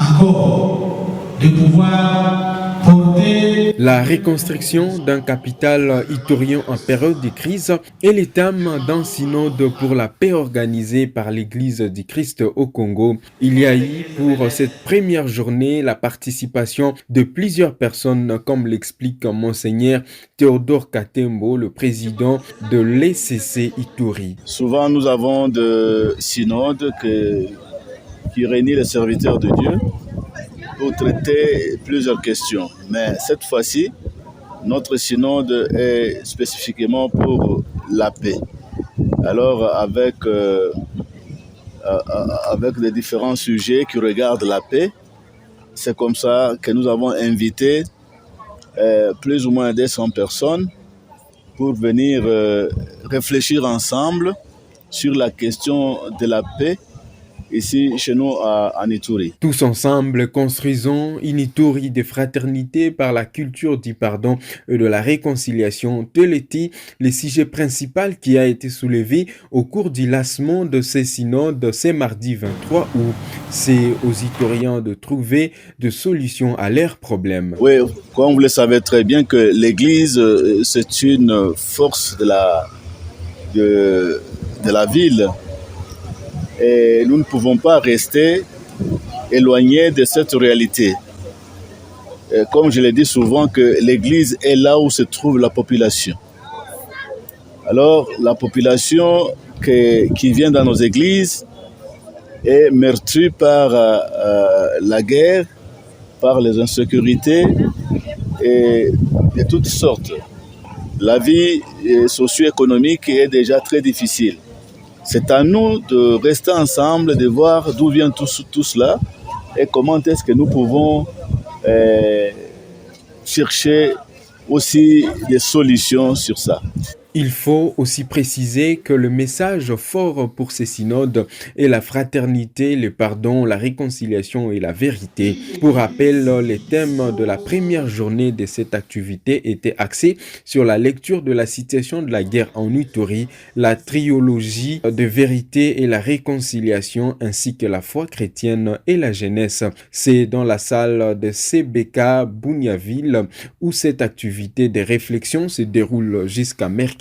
encore de pouvoir porter La reconstruction d'un capital ivoirien en période de crise est le thème d'un synode pour la paix organisé par l'Église du Christ au Congo. Il y a eu pour cette première journée la participation de plusieurs personnes, comme l'explique Monseigneur Théodore Katembo, le président de l'ECC Ituri. Souvent, nous avons des synodes qui réunissent les serviteurs de Dieu pour traiter plusieurs questions. Mais cette fois-ci, notre synode est spécifiquement pour la paix. Alors, avec les différents sujets qui regardent la paix, c'est comme ça que nous avons invité plus ou moins 200 personnes pour venir réfléchir ensemble sur la question de la paix ici chez nous en Ituri. Tous ensemble, construisons une Ituri de fraternité par la culture du pardon et de la réconciliation. Tel était le sujet principal qui a été soulevé au cours du lancement de ces synodes ce mardi 23 août. C'est aux Ituriens de trouver des solutions à leurs problèmes. Oui, comme vous le savez très bien que l'Église, c'est une force de la ville. Et nous ne pouvons pas rester éloignés de cette réalité. Et comme je l'ai dit souvent, que l'Église est là où se trouve la population. Alors, la population qui vient dans nos églises est meurtrie par la guerre, par les insécurités et de toutes sortes. La vie socio-économique est déjà très difficile. C'est à nous de rester ensemble, de voir d'où vient tout cela et comment est-ce que nous pouvons chercher aussi des solutions sur ça. Il faut aussi préciser que le message fort pour ces synodes est la fraternité, le pardon, la réconciliation et la vérité. Pour rappel, les thèmes de la première journée de cette activité étaient axés sur la lecture de la situation de la guerre en Ituri, la triologie de vérité et la réconciliation, ainsi que la foi chrétienne et la jeunesse. C'est dans la salle de CBK Bunyaville où cette activité de réflexion se déroule jusqu'à mercredi.